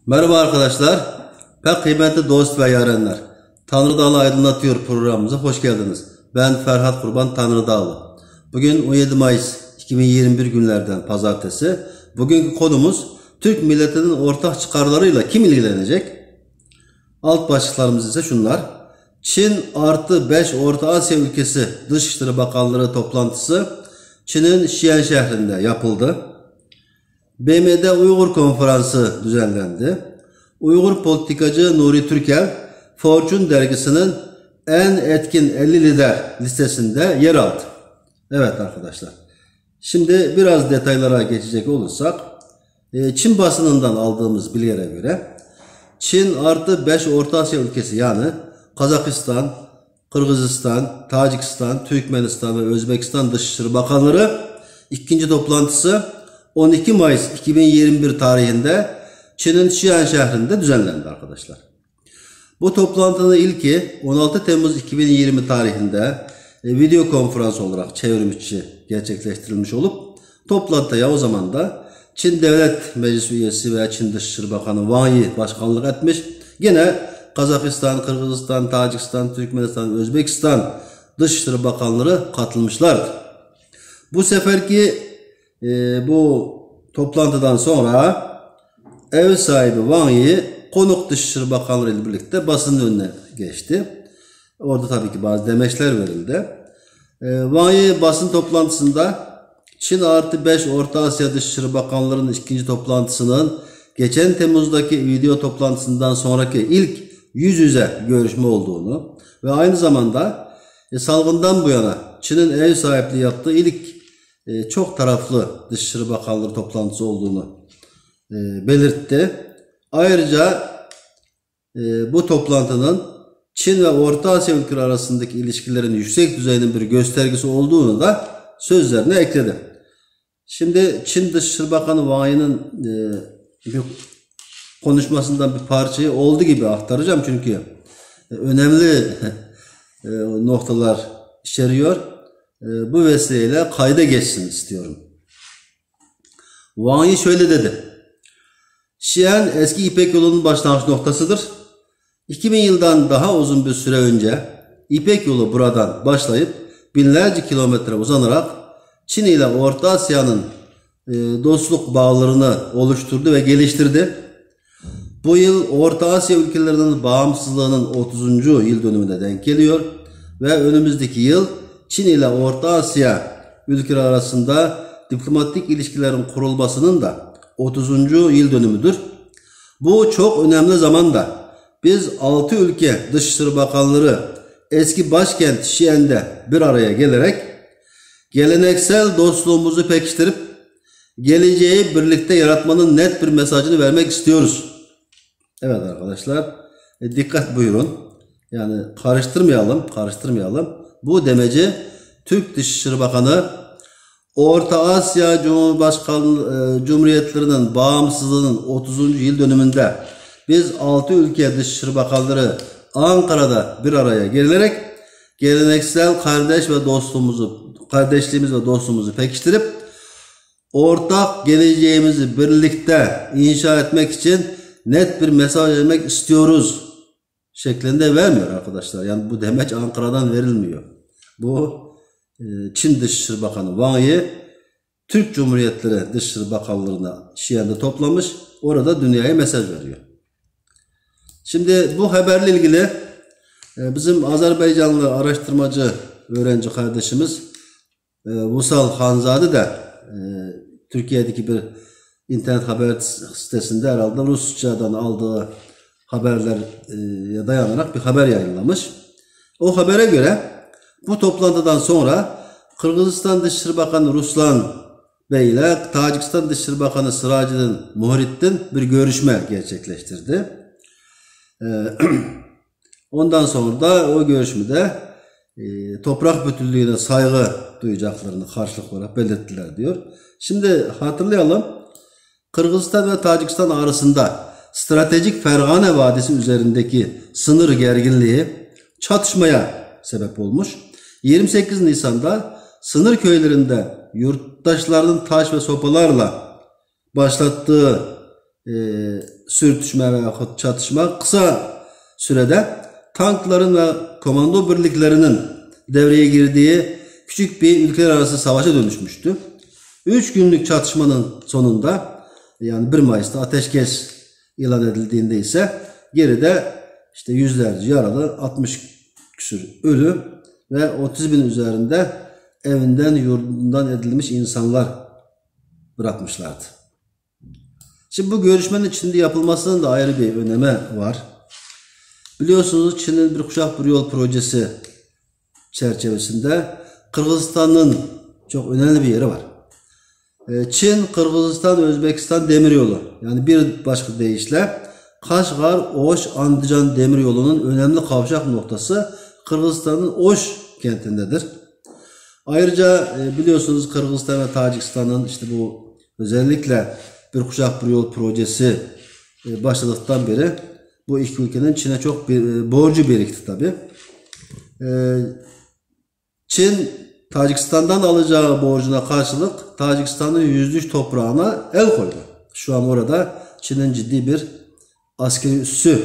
Merhaba arkadaşlar, pek kıymetli dost ve yarenler. Tanrı Dağlı Aydınlatıyor programımıza hoş geldiniz. Ben Ferhat Kurban Tanrı Dağlı. Bugün 17 Mayıs 2021 günlerden pazartesi. Bugünkü konumuz Türk milletinin ortak çıkarlarıyla kim ilgilenecek? Alt başlıklarımız ise şunlar. Çin artı 5 Orta Asya ülkesi Dışişleri Bakanları toplantısı Çin'in Xi'an şehrinde yapıldı. BM'de Uygur Konferansı düzenlendi. Uygur politikacı Nuri Türkel, Fortune dergisinin en etkin 50 lider listesinde yer aldı. Evet arkadaşlar. Şimdi biraz detaylara geçecek olursak, Çin basınından aldığımız bilgilere göre, Çin artı 5 Orta Asya ülkesi yani Kazakistan, Kırgızistan, Tacikistan, Türkmenistan ve Özbekistan Dışişleri Bakanları ikinci toplantısı 12 Mayıs 2021 tarihinde Çin'in Xi'an şehrinde düzenlendi arkadaşlar. Bu toplantının ilki 16 Temmuz 2020 tarihinde video konferans olarak çevrim içi gerçekleştirilmiş olup toplantıya o zaman da Çin Devlet Meclisi üyesi veya Çin Dışişleri Bakanı Wang Yi başkanlık etmiş. Yine Kazakistan, Kırgızistan, Tacikistan, Türkmenistan, Özbekistan Dışişleri Bakanları katılmışlardı. Bu seferki bu toplantıdan sonra ev sahibi Wang Yi konuk Dışişleri Bakanları ile birlikte basının önüne geçti. Orada tabii ki bazı demeçler verildi. Wang Yi basın toplantısında Çin artı 5 Orta Asya Dışişleri Bakanlarının ikinci toplantısının geçen Temmuz'daki video toplantısından sonraki ilk yüz yüze görüşme olduğunu ve aynı zamanda salgından bu yana Çin'in ev sahipliği yaptığı ilk çok taraflı Dışişleri Bakanları toplantısı olduğunu belirtti. Ayrıca bu toplantının Çin ve Orta Asya ülkeleri arasındaki ilişkilerin yüksek düzeyinin bir göstergesi olduğunu da sözlerine ekledi. Şimdi Çin Dışişleri Bakanı Wang Yi'nin bir konuşmasından bir parçayı olduğu gibi aktaracağım çünkü önemli noktalar içeriyor. Bu vesileyle kayda geçsin istiyorum. Wang Yi şöyle dedi. Xi'an eski İpek yolunun başlangıç noktasıdır. 2000 yıldan daha uzun bir süre önce İpek yolu buradan başlayıp binlerce kilometre uzanarak Çin ile Orta Asya'nın dostluk bağlarını oluşturdu ve geliştirdi. Bu yıl Orta Asya ülkelerinin bağımsızlığının 30. yıl dönümüne denk geliyor ve önümüzdeki yıl Çin ile Orta Asya ülkeleri arasında diplomatik ilişkilerin kurulmasının da 30. yıl dönümüdür. Bu çok önemli zamanda biz 6 ülke Dışişleri Bakanları eski başkent Xi'an'de bir araya gelerek geleneksel dostluğumuzu pekiştirip geleceği birlikte yaratmanın net bir mesajını vermek istiyoruz. Evet arkadaşlar, dikkat buyurun. Yani karıştırmayalım. Bu demeci Türk Dışişleri Bakanı Orta Asya Cumhuriyetlerinin bağımsızlığının 30. yıl dönümünde biz 6 ülke Dışişleri Bakanları Ankara'da bir araya gelerek geleneksel kardeşliğimiz ve dostluğumuzu pekiştirip ortak geleceğimizi birlikte inşa etmek için net bir mesaj vermek istiyoruz şeklinde vermiyor arkadaşlar. Yani bu demeç Ankara'dan verilmiyor. Bu Çin Dışişleri Bakanı Wang Yi Türk Cumhuriyetleri Dışişleri Bakanlarına Xi'an'da toplamış. Orada dünyaya mesaj veriyor. Şimdi bu haberle ilgili bizim Azerbaycanlı araştırmacı öğrenci kardeşimiz Vusal Hanzade de Türkiye'deki bir internet haber sitesinde herhalde Rusçadan aldığı haberlere dayanarak bir haber yayınlamış. O habere göre bu toplantıdan sonra Kırgızistan Dışişleri Bakanı Ruslan Bey ile Tacikistan Dışişleri Bakanı Sıracıddin Muhriddin bir görüşme gerçekleştirdi. Ondan sonra da o görüşmede toprak bütünlüğüne saygı duyacaklarını karşılık olarak belirttiler diyor. Şimdi hatırlayalım. Kırgızistan ve Tacikistan arasında stratejik Fergane Vadisi üzerindeki sınır gerginliği çatışmaya sebep olmuş. 28 Nisan'da sınır köylerinde yurttaşlarının taş ve sopalarla başlattığı sürtüşme veya çatışma kısa sürede tankların ve komando birliklerinin devreye girdiği küçük bir ülkeler arası savaşa dönüşmüştü. 3 günlük çatışmanın sonunda, yani 1 Mayıs'ta ateşkes ilan edildiğinde ise geride işte yüzlerce yaralı, 60 küsur ölü ve 30 bin üzerinde evinden yurdundan edilmiş insanlar bırakmışlardı. Şimdi bu görüşmenin içinde yapılmasının da ayrı bir önemi var. Biliyorsunuz Çin'in bir kuşak bir yol projesi çerçevesinde Kırgızistan'ın çok önemli bir yeri var. Çin, Kırgızistan, Özbekistan demiryolu, yani bir başka deyişle Kaşgar, Oş, Andijan demiryolunun önemli kavşak noktası Kırgızistan'ın Oş kentindedir. Ayrıca biliyorsunuz Kırgızistan ve Tacikistan'ın işte bu özellikle bir kuşak bir yol projesi başladıktan beri bu iki ülkenin Çin'e çok borcu birikti tabi. Çin Tacikistan'dan alacağı borcuna karşılık Tacikistan'ın %3 toprağına el koydu. Şu an orada Çin'in ciddi bir askeri üssü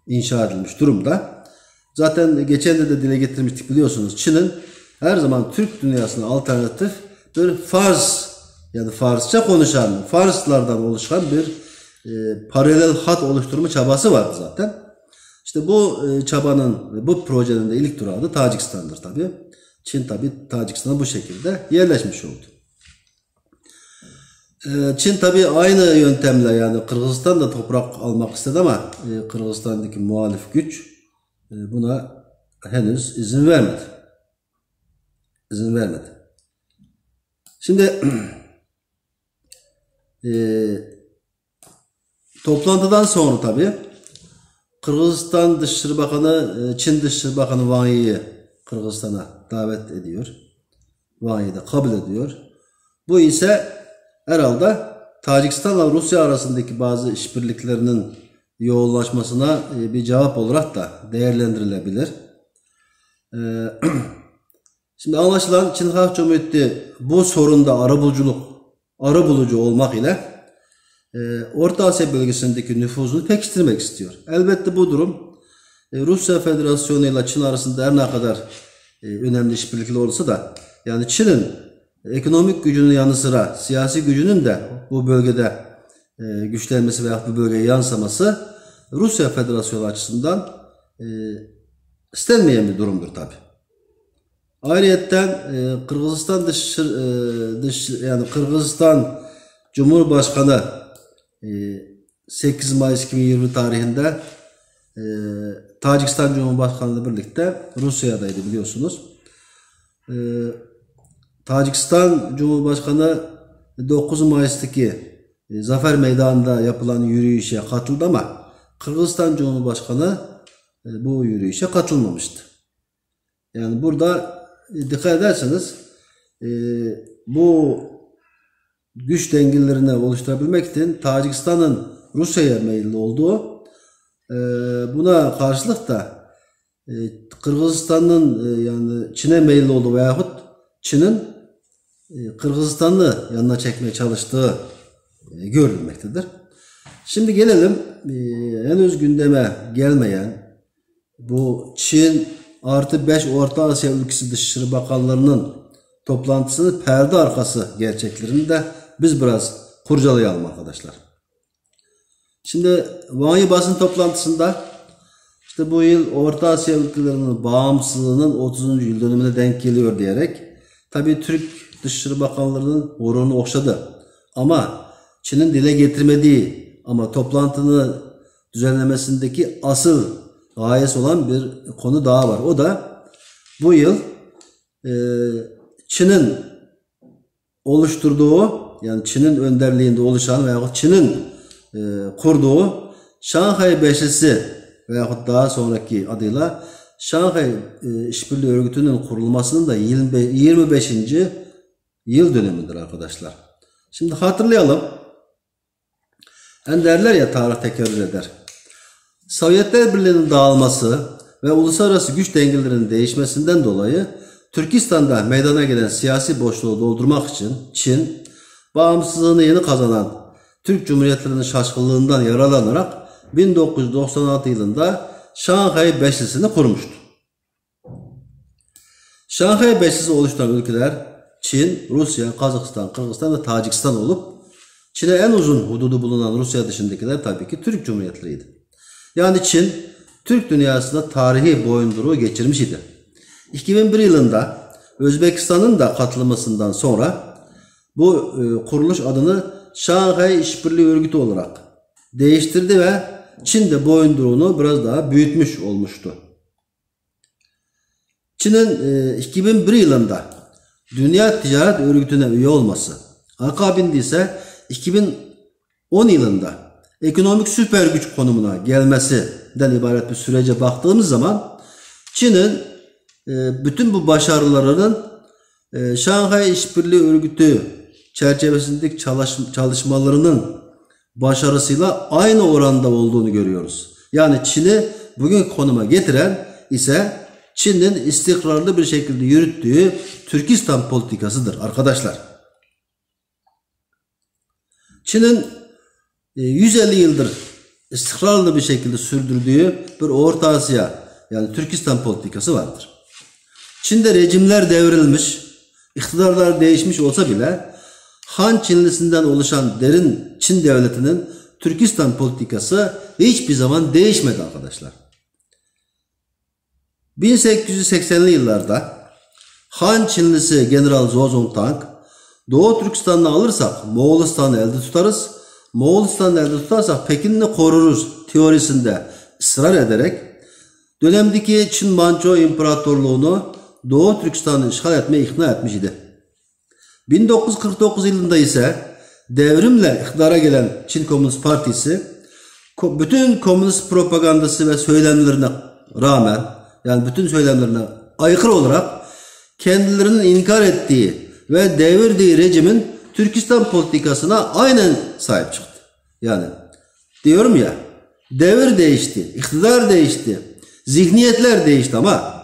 inşa edilmiş durumda. Zaten geçen de dile getirmiştik, biliyorsunuz Çin'in her zaman Türk dünyasına alternatif bir Fars, yani Farsça konuşan Farslardan oluşan bir paralel hat oluşturma çabası vardı zaten. İşte bu çabanın, bu projenin de ilk durağı Tacikistan'dır tabi. Çin tabi Tacikistan'a bu şekilde yerleşmiş oldu. Çin tabi aynı yöntemle, yani Kırgızistan da toprak almak istedi ama Kırgızistan'daki muhalif güç buna henüz izin vermedi. Şimdi toplantıdan sonra tabi Kırgızistan Dışişleri Bakanı, Çin Dışişleri Bakanı Wang Yi'yi Kırgızistan'a davet ediyor. Wang Yi de kabul ediyor. Bu ise herhalde Tacikistan ve Rusya arasındaki bazı işbirliklerinin yoğunlaşmasına bir cevap olarak da değerlendirilebilir. Şimdi anlaşılan Çin Halk Cumhuriyeti bu sorunda arabulucu olmak ile Orta Asya bölgesindeki nüfuzunu pekiştirmek istiyor. Elbette bu durum Rusya Federasyonu ile Çin arasında her ne kadar önemli işbirlikleri olsa da, yani Çin'in ekonomik gücünün yanı sıra siyasi gücünün de bu bölgede güçlenmesi veya bu bölgeye yansıması Rusya Federasyonu açısından istenmeyen bir durumdur tabi. Ayrıyetten Kırgızistan Cumhurbaşkanı 8 Mayıs 2020 tarihinde Tacikistan Cumhurbaşkanı ile birlikte Rusya'daydı, biliyorsunuz. Tacikistan Cumhurbaşkanı 9 Mayıs'taki Zafer Meydanı'nda yapılan yürüyüşe katıldı ama Kırgızistan Cumhurbaşkanı bu yürüyüşe katılmamıştı. Yani burada dikkat ederseniz bu güç dengelerini oluşturabilmek için Tacikistan'ın Rusya'ya meyilli olduğu, buna karşılık da Kırgızistan'ın yani Çin'e meyilli olduğu veyahut Çin'in Kırgızistan'ı yanına çekmeye çalıştığı görülmektedir. Şimdi gelelim henüz gündeme gelmeyen bu Çin artı 5 Orta Asya ülkesi Dışişleri Bakanlarının toplantısını, perde arkası gerçeklerini de biz biraz kurcalayalım arkadaşlar. Şimdi Wang Yi basın toplantısında işte bu yıl Orta Asya ülkelerinin bağımsızlığının 30. yıl dönümüne denk geliyor diyerek tabii Türk Dışişleri Bakanlarının horonu okşadı. Ama Çin'in dile getirmediği ama toplantının düzenlemesindeki asıl gayesi olan bir konu daha var. O da bu yıl Çin'in oluşturduğu, yani Çin'in önderliğinde oluşan veyahut Çin'in kurduğu Şanghay Beşlisi veyahut daha sonraki adıyla Şanghay İşbirliği Örgütü'nün kurulmasının da 25. yıl dönümüdür arkadaşlar. Şimdi hatırlayalım. Hani derler ya, tarih tekerrür eder. Sovyetler Birliği'nin dağılması ve uluslararası güç dengelerinin değişmesinden dolayı Türkistan'da meydana gelen siyasi boşluğu doldurmak için Çin, bağımsızlığını yeni kazanan Türk Cumhuriyetlerinin şaşkınlığından yararlanarak 1996 yılında Şanghay Beşlisi'ni kurmuştu. Şanghay Beşlisi oluşturan ülkeler Çin, Rusya, Kazakistan, Kırgızistan ve Tacikistan olup Çin'e en uzun hududu bulunan Rusya dışındakiler tabii ki Türk Cumhuriyetleriydi. Yani Çin, Türk dünyasında tarihi boyunduruğu geçirmiş idi. 2001 yılında Özbekistan'ın da katılmasından sonra bu kuruluş adını Şanghay İşbirliği Örgütü olarak değiştirdi ve Çin de boyunduruğunu biraz daha büyütmüş olmuştu. Çin'in 2001 yılında Dünya Ticaret Örgütü'ne üye olması, akabinde ise 2010 yılında ekonomik süper güç konumuna gelmesinden ibaret bir sürece baktığımız zaman Çin'in bütün bu başarılarının Şanghay İşbirliği Örgütü çerçevesindeki çalışmalarının başarısıyla aynı oranda olduğunu görüyoruz. Yani Çin'i bugün konuma getiren ise Çin'in istikrarlı bir şekilde yürüttüğü Türkistan politikasıdır arkadaşlar. Çin'in 150 yıldır istikrarlı bir şekilde sürdürdüğü bir Orta Asya yani Türkistan politikası vardır. Çin'de rejimler devrilmiş, iktidarlar değişmiş olsa bile Han Çinlisinden oluşan derin Çin devletinin Türkistan politikası hiçbir zaman değişmedi arkadaşlar. 1880'li yıllarda Han Çinlisi General Zhou Zongtang, Doğu Türkistan'ı alırsak Moğolistan'ı elde tutarız, Moğolistan'ı elde tutarsak Pekin'i koruruz teorisinde ısrar ederek dönemdeki Çin-Manço İmparatorluğunu Doğu Türkistan'ı işgal etmeye ikna etmiş idi. 1949 yılında ise devrimle iktidara gelen Çin Komünist Partisi bütün komünist propagandası ve söylemlerine rağmen yani bütün söylemlerine aykırı olarak kendilerinin inkar ettiği ve devirdiği rejimin Türkistan politikasına aynen sahip çıktı. Yani diyorum ya devir değişti, iktidar değişti, zihniyetler değişti ama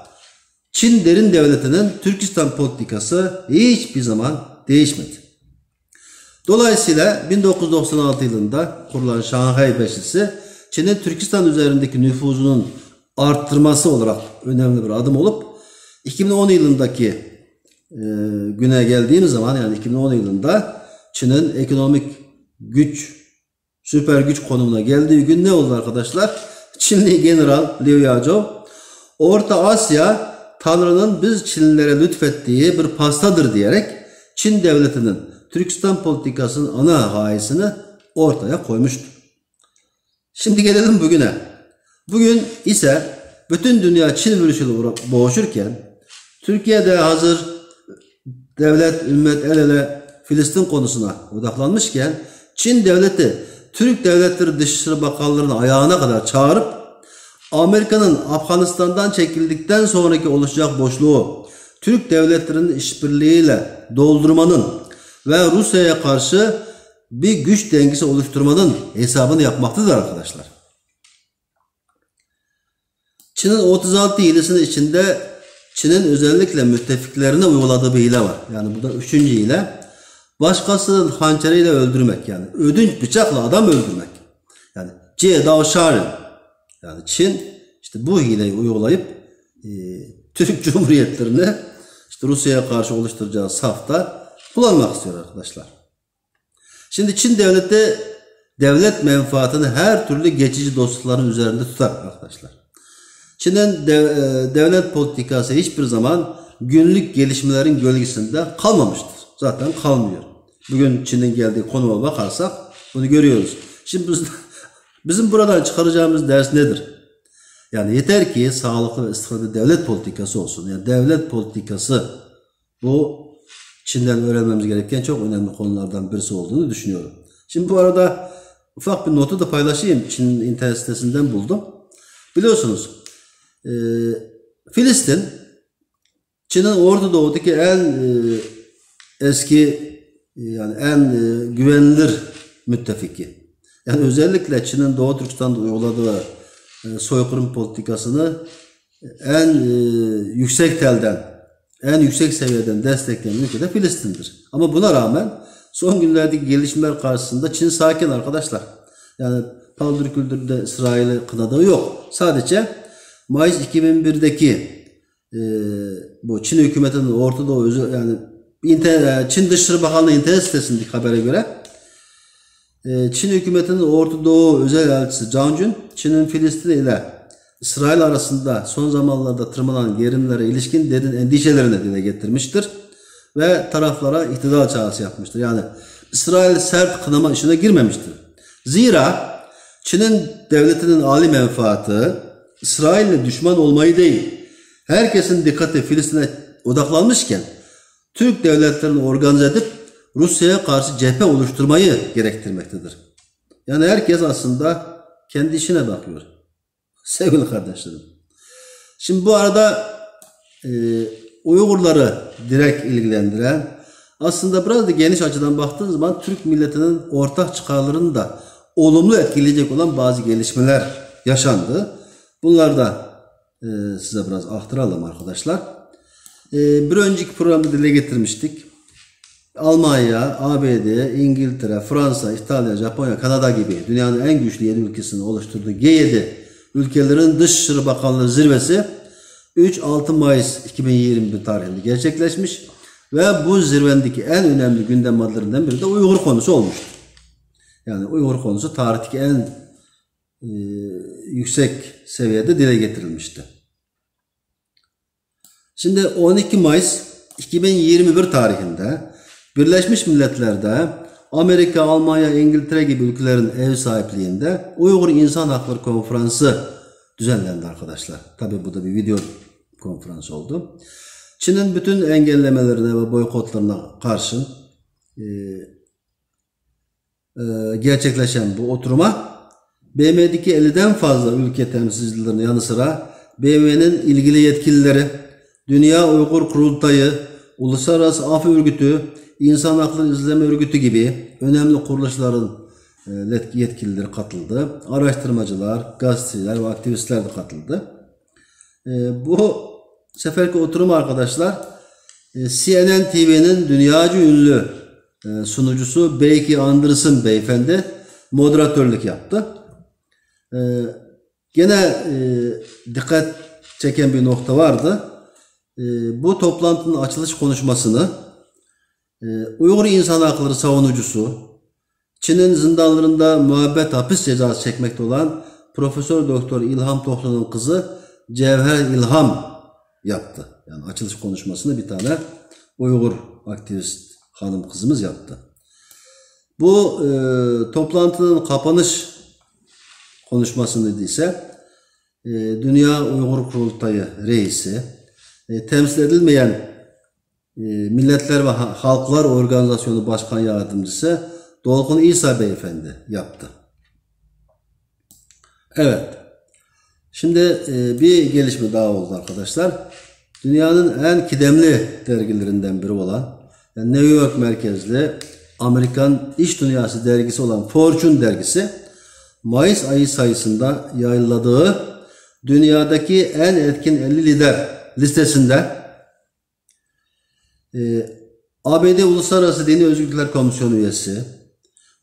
Çin derin devletinin Türkistan politikası hiçbir zaman değişmedi. Dolayısıyla 1996 yılında kurulan Şanghay Beşlisi Çin'in Türkistan üzerindeki nüfuzunun arttırması olarak önemli bir adım olup 2010 yılındaki güne geldiğimiz zaman yani 2010 yılında Çin'in ekonomik güç, süper güç konumuna geldiği gün ne oldu arkadaşlar? Çinli General Liu Yazhou Orta Asya Tanrı'nın biz Çinlilere lütfettiği bir pastadır diyerek Çin devletinin Türkistan politikasının ana gayesini ortaya koymuştur. Şimdi gelelim bugüne. Bugün ise bütün dünya Çin virüsüyle boğuşurken Türkiye'de hazır devlet, ümmet el ele Filistin konusuna odaklanmışken Çin devleti Türk devletleri Dışişleri Bakanlarını ayağına kadar çağırıp Amerika'nın Afganistan'dan çekildikten sonraki oluşacak boşluğu Türk devletlerinin işbirliğiyle doldurmanın ve Rusya'ya karşı bir güç dengesi oluşturmanın hesabını yapmaktadır arkadaşlar. Çin'in 36 hilesinin içinde Çin'in özellikle müttefiklerine uyguladığı bir hile var. Yani burada 3. hile başkasının hançeriyle öldürmek yani ödünç bıçakla adam öldürmek. Yani Jie Dao Sharin yani Çin işte bu hileyi uygulayıp Türk Cumhuriyetlerini işte Rusya'ya karşı oluşturacağı safta kullanmak istiyor arkadaşlar. Şimdi Çin devleti devlet menfaatini her türlü geçici dostlukların üzerinde tutar arkadaşlar. Çin'in devlet politikası hiçbir zaman günlük gelişmelerin gölgesinde kalmamıştır. Zaten kalmıyor. Bugün Çin'in geldiği konuma bakarsak bunu görüyoruz. Şimdi bizim buradan çıkaracağımız ders nedir? Yani yeter ki sağlıklı ve istikrarlı devlet politikası olsun. Yani devlet politikası bu Çin'den öğrenmemiz gereken çok önemli konulardan birisi olduğunu düşünüyorum. Şimdi bu arada ufak bir notu da paylaşayım. Çin'in internet sitesinden buldum. Biliyorsunuz Filistin Çin'in Orta Doğu'daki en eski yani en güvenilir müttefiki. Yani özellikle Çin'in Doğu Türkistan'da uyguladığı soykırım politikasını en yüksek telden, en yüksek seviyeden destekleyen ülke de Filistin'dir. Ama buna rağmen Son günlerdeki gelişmeler karşısında Çin sakin arkadaşlar. Yani paldır küldür de İsrail'i kınadığı yok. Sadece Mayıs 2001'deki bu Çin hükümetinin Orta Doğu yani Çin Dışişleri Bakanlığı internet sitesindeki habere göre Çin hükümetinin Orta Doğu özel elçisi Zhang Jun, Çin'in Filistin ile İsrail arasında son zamanlarda tırmanan gerilimlere ilişkin derin endişelerini dile getirmiştir ve taraflara iktidar çağrısı yapmıştır. Yani İsrail sert kınama işine girmemiştir. Zira Çin'in devletinin âli menfaati İsrail'le düşman olmayı değil, herkesin dikkati Filistin'e odaklanmışken Türk devletlerini organize edip Rusya'ya karşı cephe oluşturmayı gerektirmektedir. Yani herkes aslında kendi işine bakıyor. Sevgili kardeşlerim. Şimdi bu arada Uygurları direkt ilgilendiren, aslında biraz da geniş açıdan baktığınız zaman Türk milletinin ortak çıkarlarını da olumlu etkileyecek olan bazı gelişmeler yaşandı. Bunları da size biraz aktaralım arkadaşlar. Bir önceki programda dile getirmiştik. Almanya, ABD, İngiltere, Fransa, İtalya, Japonya, Kanada gibi dünyanın en güçlü 7 ülkesini oluşturduğu G7 ülkelerin Dışişleri Bakanlığı zirvesi 3-6 Mayıs 2021 tarihinde gerçekleşmiş ve bu zirvendeki en önemli gündem maddelerinden biri de Uygur konusu olmuştur. Yani Uygur konusu tarihteki en yüksek seviyede dile getirilmişti. Şimdi 12 Mayıs 2021 tarihinde Birleşmiş Milletler'de Amerika, Almanya, İngiltere gibi ülkelerin ev sahipliğinde Uygur İnsan Hakları Konferansı düzenlendi arkadaşlar. Tabi bu da bir video konferansı oldu. Çin'in bütün engellemelerine ve boykotlarına karşın gerçekleşen bu oturuma BM'deki 50'den fazla ülke temsilcilerinin yanı sıra BM'nin ilgili yetkilileri, Dünya Uygur Kurultayı, Uluslararası Af Örgütü, İnsan Hakları İzleme Örgütü gibi önemli kuruluşların yetkilileri katıldı. Araştırmacılar, gazeteciler ve aktivistler de katıldı. Bu seferki oturum arkadaşlar CNN TV'nin dünyaca ünlü sunucusu Becky Anderson beyefendi moderatörlük yaptı. Gene dikkat çeken bir nokta vardı. Bu toplantının açılış konuşmasını Uygur İnsan Hakları savunucusu, Çin'in zindanlarında müebbet hapis cezası çekmekte olan Profesör Doktor İlham Tohlu'nun kızı Cevher İlham yaptı. Yani açılış konuşmasını bir tane Uygur aktivist hanım kızımız yaptı. Bu toplantının kapanış konuşmasını ise Dünya Uygur Kurultayı reisi, temsil edilmeyen Milletler ve Halklar Organizasyonu Başkan Yardımcısı Dolkun İsa beyefendi yaptı. Evet. Şimdi bir gelişme daha oldu arkadaşlar. Dünyanın en kıdemli dergilerinden biri olan yani New York merkezli Amerikan iş dünyası dergisi olan Fortune dergisi Mayıs ayı sayısında yayınladığı dünyadaki en etkin 50 lider listesinde ABD Uluslararası Dini Özgürlükler Komisyonu üyesi,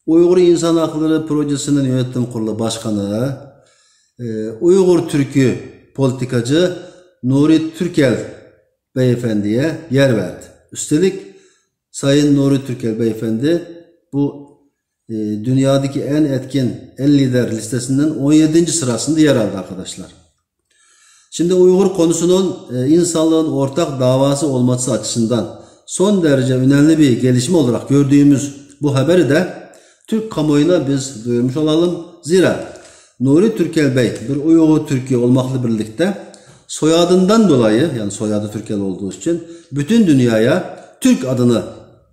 Uygur İnsan Hakları Projesi'nin yönetim kurulu başkanı, Uygur Türk'ü politikacı Nuri Türkel beyefendiye yer verdi. Üstelik Sayın Nuri Türkel beyefendi bu dünyadaki en etkin 50 lider listesinden 17. sırasında yer aldı arkadaşlar. Şimdi Uygur konusunun insanlığın ortak davası olması açısından son derece önemli bir gelişme olarak gördüğümüz bu haberi de Türk kamuoyuna biz duyurmuş olalım. Zira Nuri Türkel Bey bir Uygur Türkiye olmakla birlikte soyadından dolayı yani soyadı Türkel olduğu için bütün dünyaya Türk adını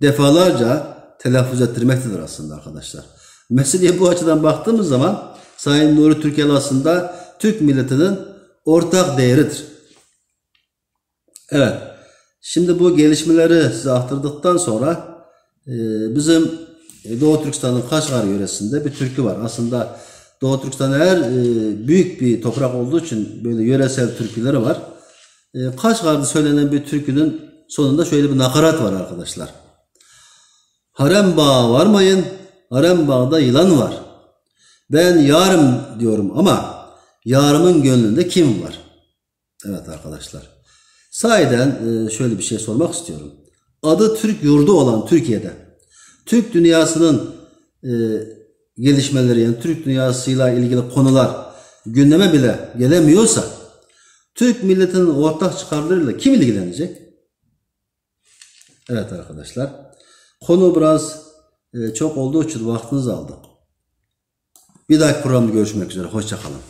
defalarca telaffuz ettirmektedir aslında arkadaşlar. Meseleye bu açıdan baktığımız zaman Sayın Nuri Türkel aslında Türk milletinin ortak değeridir. Evet. Şimdi bu gelişmeleri size aktardıktan sonra bizim Doğu Türkistan'ın Kaşgar yöresinde bir türkü var. Aslında Doğu Türkistan her büyük bir toprak olduğu için böyle yöresel türküleri var. Kaşgar'da söylenen bir türkünün sonunda şöyle bir nakarat var arkadaşlar. Harem bağa varmayın, harem bağda yılan var. Ben yarım diyorum ama yarımın gönlünde kim var? Evet arkadaşlar. Sahiden şöyle bir şey sormak istiyorum. Adı Türk yurdu olan Türkiye'de Türk dünyasının gelişmeleri, yani Türk dünyasıyla ilgili konular gündeme bile gelemiyorsa Türk milletinin ortak çıkarlarıyla kim ilgilenecek? Evet arkadaşlar. Konu biraz çok olduğu için vaktinizi aldı. Bir dahaki programda görüşmek üzere. Hoşça kalın.